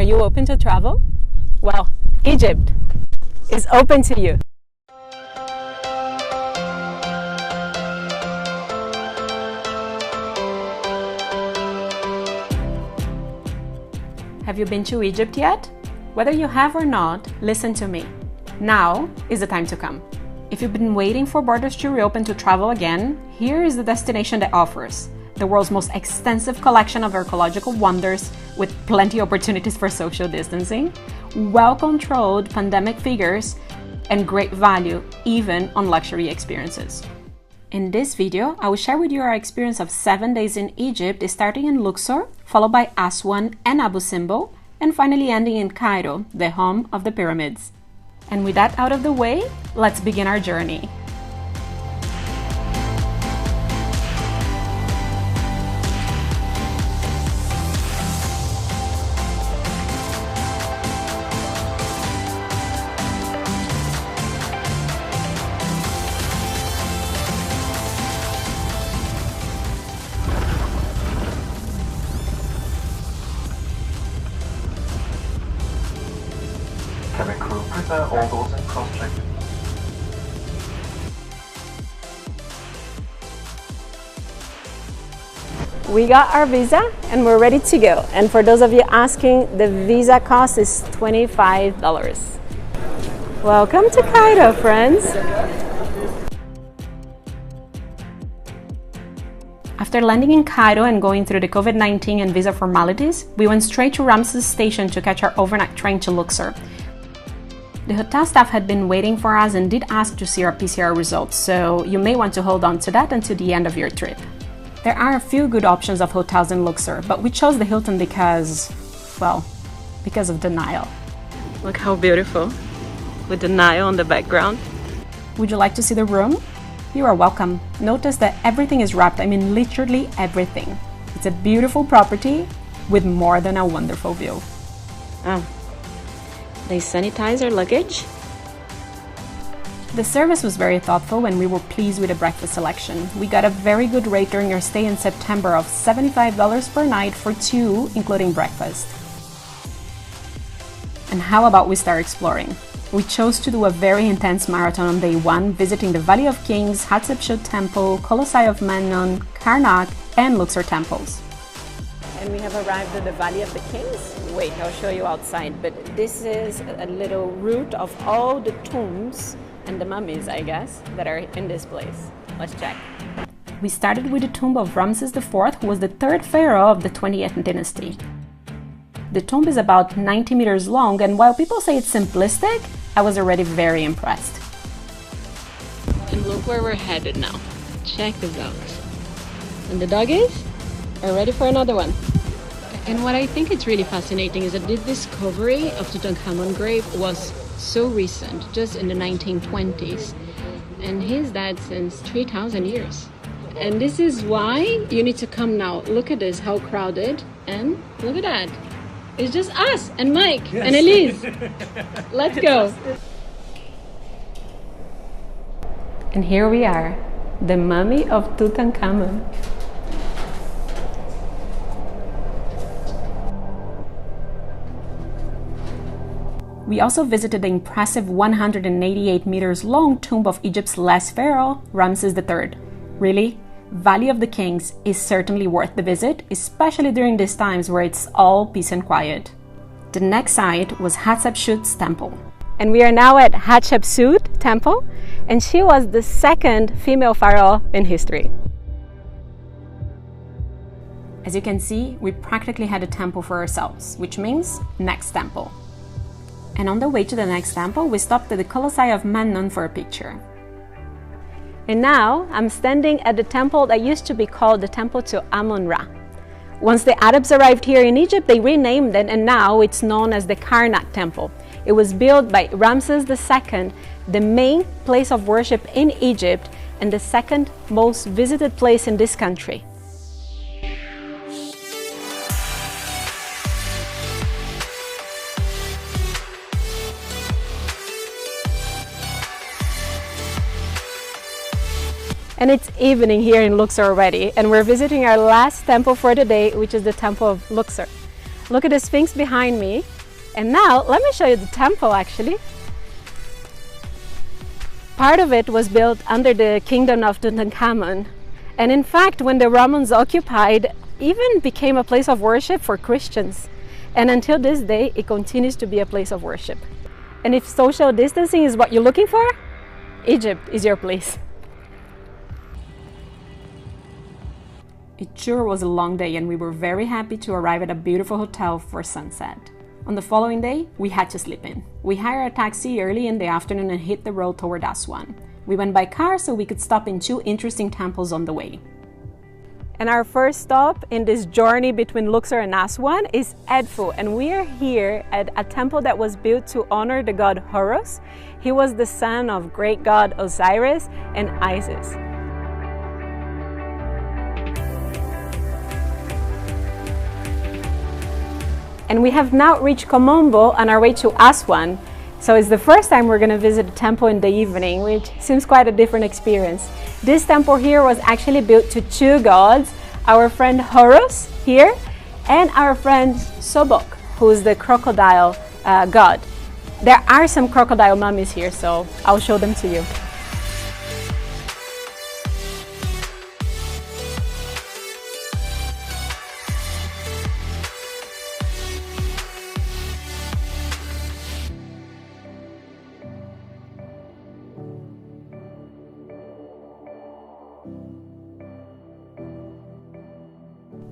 Are you open to travel? Well, Egypt is open to you. Have you been to Egypt yet? Whether you have or not, listen to me. Now is the time to come. If you've been waiting for borders to reopen to travel again, here is the destination that offers the world's most extensive collection of archaeological wonders with plenty of opportunities for social distancing, well-controlled pandemic figures, and great value even on luxury experiences. In this video, I will share with you our experience of 7 days in Egypt, starting in Luxor, followed by Aswan and Abu Simbel, and finally ending in Cairo, the home of the pyramids. And with that out of the way, let's begin our journey. Cabin crew, prepare all doors and cross-check. We got our visa and we're ready to go. And for those of you asking, the visa cost is $25. Welcome to Cairo, friends. After landing in Cairo and going through the COVID-19 and visa formalities, we went straight to Ramses station to catch our overnight train to Luxor. The hotel staff had been waiting for us and did ask to see our PCR results, so you may want to hold on to that until the end of your trip. There are a few good options of hotels in Luxor, but we chose the Hilton because of the Nile. Look how beautiful, with the Nile on the background. Would you like to see the room? You are welcome. Notice that everything is wrapped, I mean literally everything. It's a beautiful property with more than a wonderful view. They sanitize our luggage. The service was very thoughtful and we were pleased with the breakfast selection. We got a very good rate during our stay in September of $75 per night for two, including breakfast. And how about we start exploring? We chose to do a very intense marathon on day one, visiting the Valley of Kings, Hatshepsut Temple, Colossi of Memnon, Karnak, and Luxor temples. And we have arrived at the Valley of the Kings. Wait, I'll show you outside, but this is a little route of all the tombs and the mummies, I guess, that are in this place. Let's check. We started with the tomb of Ramses IV, who was the third pharaoh of the 20th dynasty. The tomb is about 90 meters long, and while people say it's simplistic, I was already very impressed. And look where we're headed now. Check this out. And the doggies are ready for another one. And what I think is really fascinating is that the discovery of Tutankhamun's grave was so recent, just in the 1920s. And he's dead since 3,000 years. And this is why you need to come now. Look at this, how crowded. And look at that. It's just us and Mike and Elise. Let's go. And here we are, the mummy of Tutankhamun. We also visited the impressive 188 meters long tomb of Egypt's last pharaoh, Ramses III. Really, Valley of the Kings is certainly worth the visit, especially during these times where it's all peace and quiet. The next site was Hatshepsut's temple. And we are now at Hatshepsut temple, and she was the second female pharaoh in history. As you can see, we practically had a temple for ourselves, which means next temple. And on the way to the next temple, we stopped at the Colossi of Memnon for a picture. And now I'm standing at the temple that used to be called the Temple to Amun-Ra. Once the Arabs arrived here in Egypt, they renamed it, and now it's known as the Karnak Temple. It was built by Ramses II, the main place of worship in Egypt and the second most visited place in this country. And it's evening here in Luxor already, and we're visiting our last temple for the day, which is the Temple of Luxor. Look at the Sphinx behind me. And now let me show you the temple actually. Part of it was built under the kingdom of Tutankhamun. And in fact, when the Romans occupied, even became a place of worship for Christians. And until this day, it continues to be a place of worship. And if social distancing is what you're looking for, Egypt is your place. It sure was a long day, and we were very happy to arrive at a beautiful hotel for sunset. On the following day, we had to sleep in. We hired a taxi early in the afternoon and hit the road toward Aswan. We went by car so we could stop in 2 interesting temples on the way. And our first stop in this journey between Luxor and Aswan is Edfu, and we are here at a temple that was built to honor the god Horus. He was the son of great god Osiris and Isis. And we have now reached Komombo on our way to Aswan. So it's the first time we're going to visit a temple in the evening, which seems quite a different experience. This temple here was actually built to 2 gods, our friend Horus here, and our friend Sobok, who is the crocodile god. There are some crocodile mummies here, so I'll show them to you.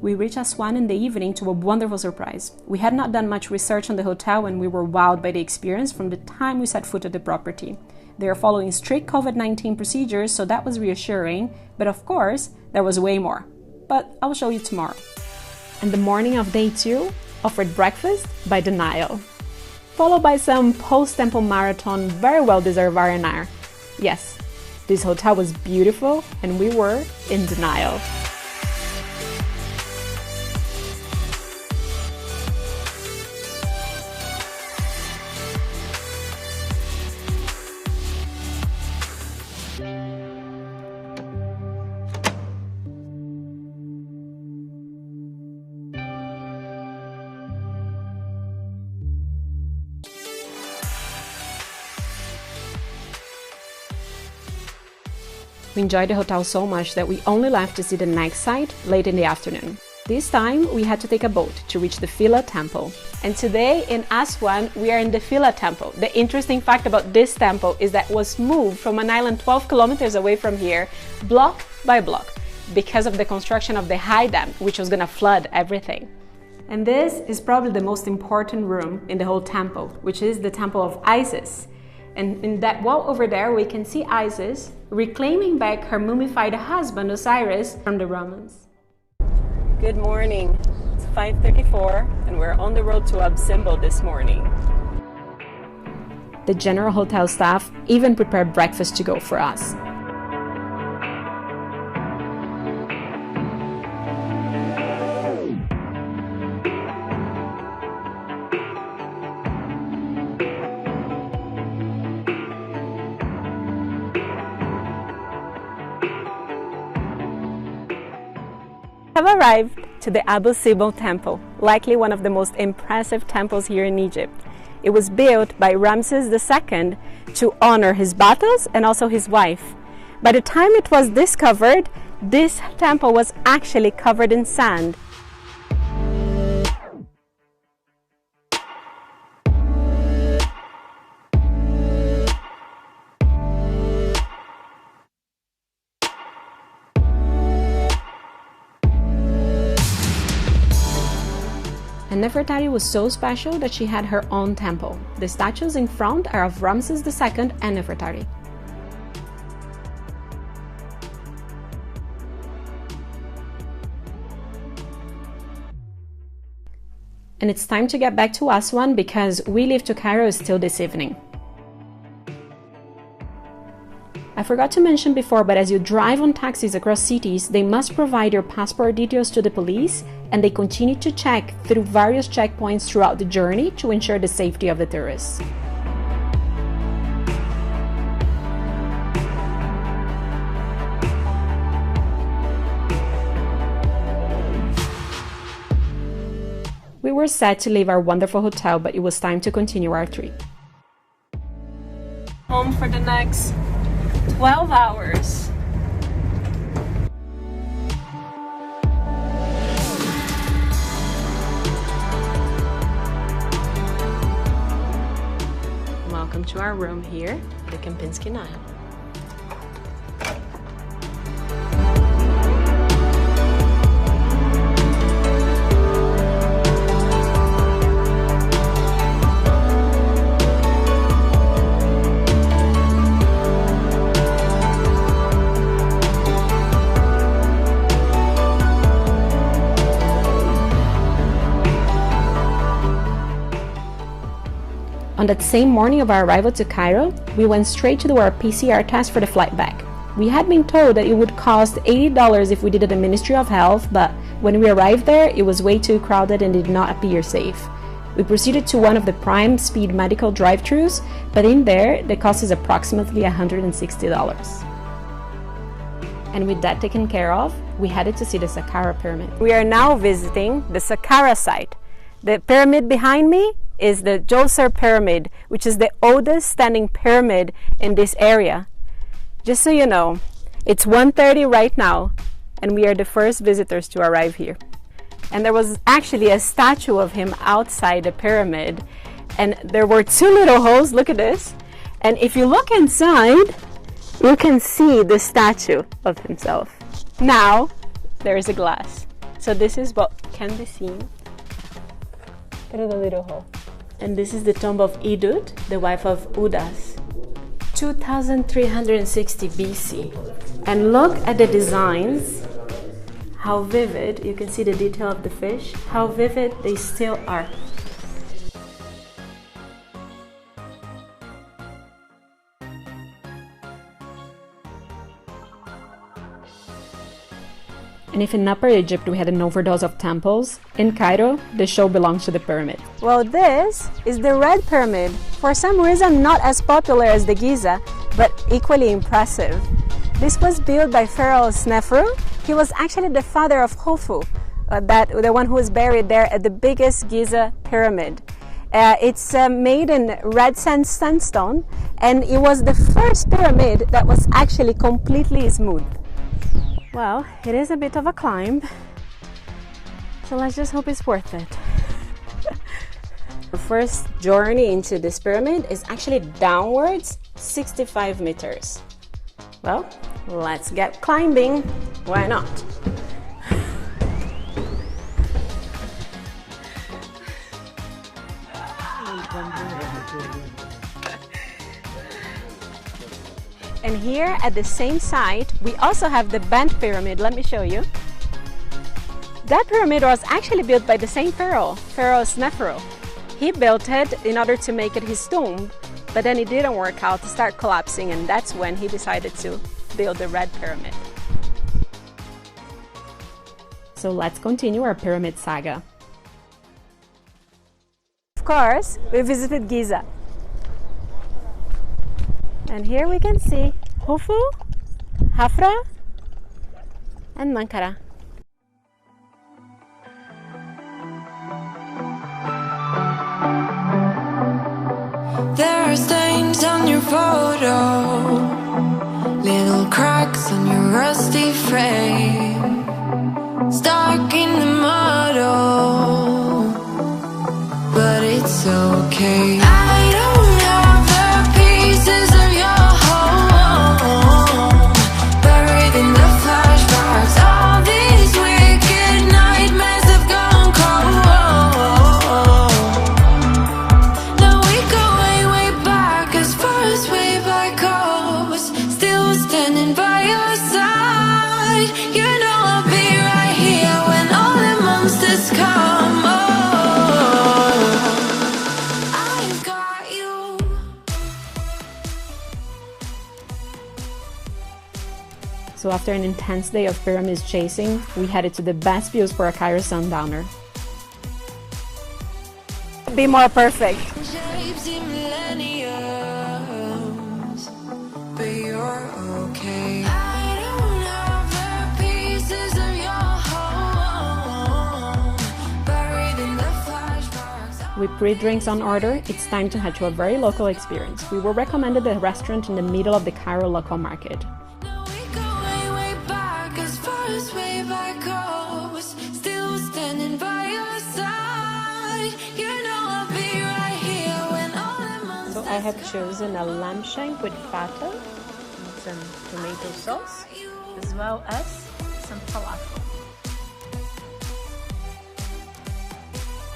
We reached Aswan in the evening to a wonderful surprise. We had not done much research on the hotel and we were wowed by the experience from the time we set foot at the property. They are following strict COVID-19 procedures, so that was reassuring, but of course, there was way more. But I'll show you tomorrow. And the morning of day 2 offered breakfast by the Nile, followed by some post-temple marathon, very well-deserved R&R. Yes, this hotel was beautiful and we were in the Nile. We enjoyed the hotel so much that we only left to see the next site late in the afternoon. This time, we had to take a boat to reach the Philae temple. And today in Aswan, we are in the Philae temple. The interesting fact about this temple is that it was moved from an island 12 kilometers away from here, block by block, because of the construction of the high dam, which was gonna flood everything. And this is probably the most important room in the whole temple, which is the temple of Isis. And in that wall over there, we can see Isis reclaiming back her mummified husband Osiris from the Romans. Good morning. It's 5:34 and we're on the road to Absimbo this morning. The general hotel staff even prepared breakfast to go for us. Have arrived to the Abu Simbel temple, likely one of the most impressive temples here in Egypt. It was built by Ramses II to honor his battles and also his wife. By the time it was discovered, this temple was actually covered in sand. And Nefertari was so special that she had her own temple. The statues in front are of Ramses II and Nefertari. And it's time to get back to Aswan because we leave to Cairo still this evening. I forgot to mention before, but as you drive on taxis across cities, they must provide your passport details to the police, and they continue to check through various checkpoints throughout the journey to ensure the safety of the tourists. We were sad to leave our wonderful hotel, but it was time to continue our trip. Home for the next 12 hours. Welcome to our room here, the Kempinski Nile. On that same morning of our arrival to Cairo, we went straight to do our PCR test for the flight back. We had been told that it would cost $80 if we did it at the Ministry of Health, but when we arrived there, it was way too crowded and did not appear safe. We proceeded to one of the prime speed medical drive-thrus, but in there, the cost is approximately $160. And with that taken care of, we headed to see the Saqqara pyramid. We are now visiting the Saqqara site. The pyramid behind me is the Djoser pyramid, which is the oldest standing pyramid in this area. Just so you know, it's 1:30 right now, and we are the first visitors to arrive here. And there was actually a statue of him outside the pyramid, and there were two little holes, look at this, and if you look inside, you can see the statue of himself. Now, there is a glass. So this is what can be seen through the little hole. And this is the tomb of Idut, the wife of Udas, 2360 BC. And look at the designs, how vivid, you can see the detail of the fish, how vivid they still are. And if in Upper Egypt we had an overdose of temples, in Cairo, the show belongs to the pyramid. Well, this is the Red Pyramid. For some reason, not as popular as the Giza, but equally impressive. This was built by Pharaoh Snefru. He was actually the father of Khufu, the one who was buried there at the biggest Giza pyramid. It's made in red sandstone, and it was the first pyramid that was actually completely smooth. Well, it is a bit of a climb, so let's just hope it's worth it. The first journey into this pyramid is actually downwards 65 meters. Well, let's get climbing. Why not? And here at the same site, we also have the Bent Pyramid. Let me show you. That pyramid was actually built by the same pharaoh, Pharaoh Snefru. He built it in order to make it his tomb, but then it didn't work out, to start collapsing, and that's when he decided to build the Red Pyramid. So let's continue our pyramid saga. Of course, we visited Giza. And here we can see Khufu, Hafra, and Menkaure. There are stains on your photo, little cracks on your rusty frame, stuck in the mud, oh, but it's okay. I don't have the pieces of your home, buried in the flashbacks. All these wicked nightmares have gone cold. Now we go way, way back, as far as way back goes. Still standing by your side. You know I'll be right here when all the monsters come. Oh, I've got you. So after an intense day of pyramids chasing, we headed to the best views for a Cairo sundowner. Be more perfect. Shapes in millenniums, but you're okay. I don't have the pieces of your home, buried in the With pre-drinks on order, it's time to head to a very local experience. We were recommended a restaurant in the middle of the Cairo local market. Now we go way, way back, as far as way back goes. Still standing by your side. You know I'll be right here when all the monsters So I have chosen a lamb shank with feta, some tomato sauce, as well as some falafel.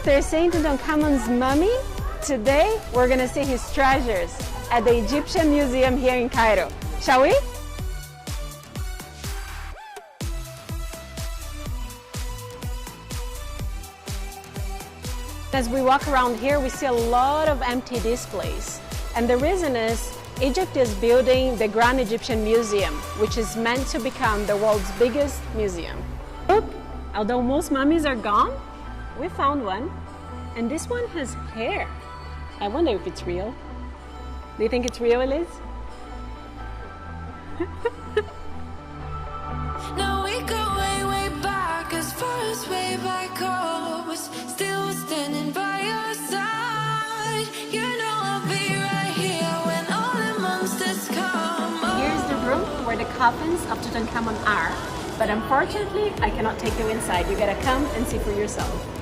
They're saying Tutankhamun's mummy. Today, we're gonna see his treasures at the Egyptian Museum here in Cairo. Shall we? As we walk around here, we see a lot of empty displays. And the reason is, Egypt is building the Grand Egyptian Museum, which is meant to become the world's biggest museum. Look, although most mummies are gone, we found one, and this one has hair. I wonder if it's real. Do you think it's real, Elise? Now we go way, way back, as far as way back goes. Still standing by your side. You know I'll be right here when all the monsters come. Here's the room where the coffins of Tutankhamun are, but unfortunately, I cannot take you inside. You gotta come and see for yourself.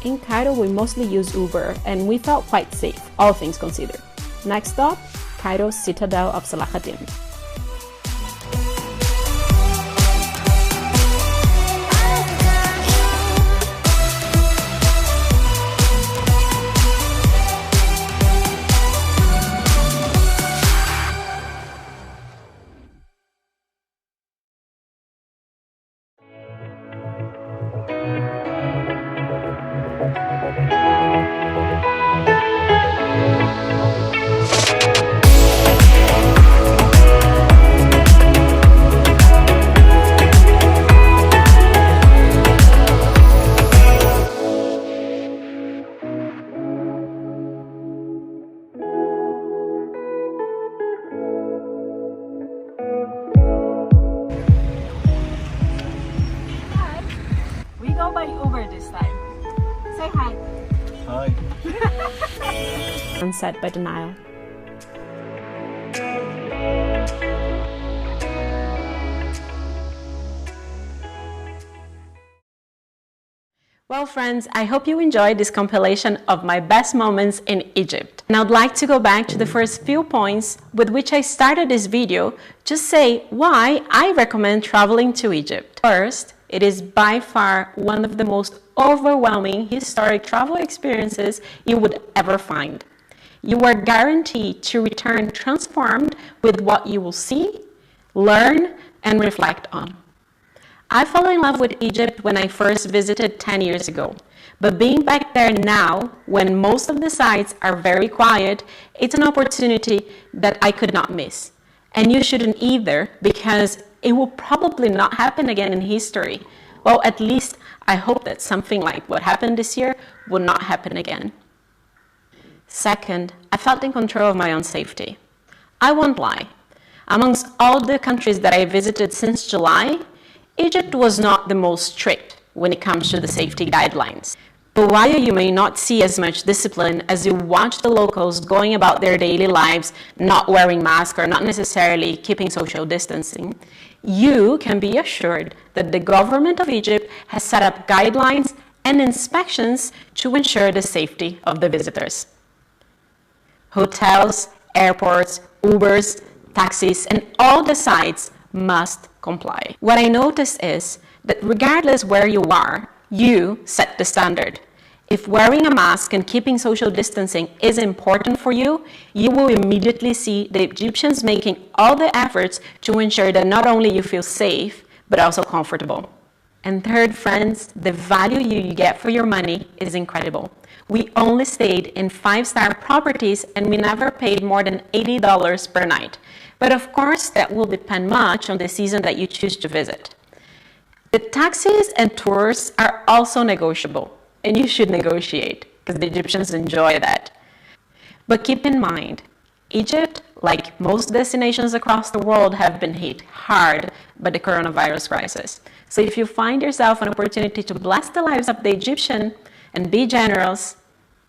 In Cairo, we mostly use Uber, and we felt quite safe, all things considered. Next stop, Cairo's citadel of Salahaddin. We go by Uber this time. Say hi. Hi. Sunset by the Nile. Well, friends, I hope you enjoyed this compilation of my best moments in Egypt. And I'd like to go back to the first few points with which I started this video to say why I recommend traveling to Egypt. First, it is by far one of the most overwhelming historic travel experiences you would ever find. You are guaranteed to return transformed with what you will see, learn, and reflect on. I fell in love with Egypt when I first visited 10 years ago, but being back there now, when most of the sites are very quiet, it's an opportunity that I could not miss. And you shouldn't either, because it will probably not happen again in history. Well, at least I hope that something like what happened this year will not happen again. Second, I felt in control of my own safety. I won't lie. Amongst all the countries that I visited since July, Egypt was not the most strict when it comes to the safety guidelines. But while you may not see as much discipline as you watch the locals going about their daily lives, not wearing masks or not necessarily keeping social distancing, you can be assured that the government of Egypt has set up guidelines and inspections to ensure the safety of the visitors. Hotels, airports, Ubers, taxis, and all the sites must comply. What I noticed is that regardless where you are, you set the standard. If wearing a mask and keeping social distancing is important for you, you will immediately see the Egyptians making all the efforts to ensure that not only you feel safe, but also comfortable. And third, friends, the value you get for your money is incredible. We only stayed in 5-star properties and we never paid more than $80 per night. But of course, that will depend much on the season that you choose to visit. The taxis and tours are also negotiable, and you should negotiate because the Egyptians enjoy that. But keep in mind, Egypt like most destinations across the world, have been hit hard by the coronavirus crisis. So if you find yourself an opportunity to bless the lives of the Egyptian and be generous,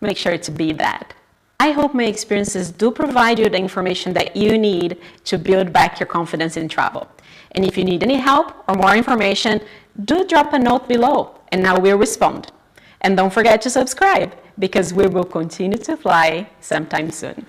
make sure to be that. I hope my experiences do provide you the information that you need to build back your confidence in travel. And if you need any help or more information, do drop a note below and I will respond. And don't forget to subscribe, because we will continue to fly sometime soon.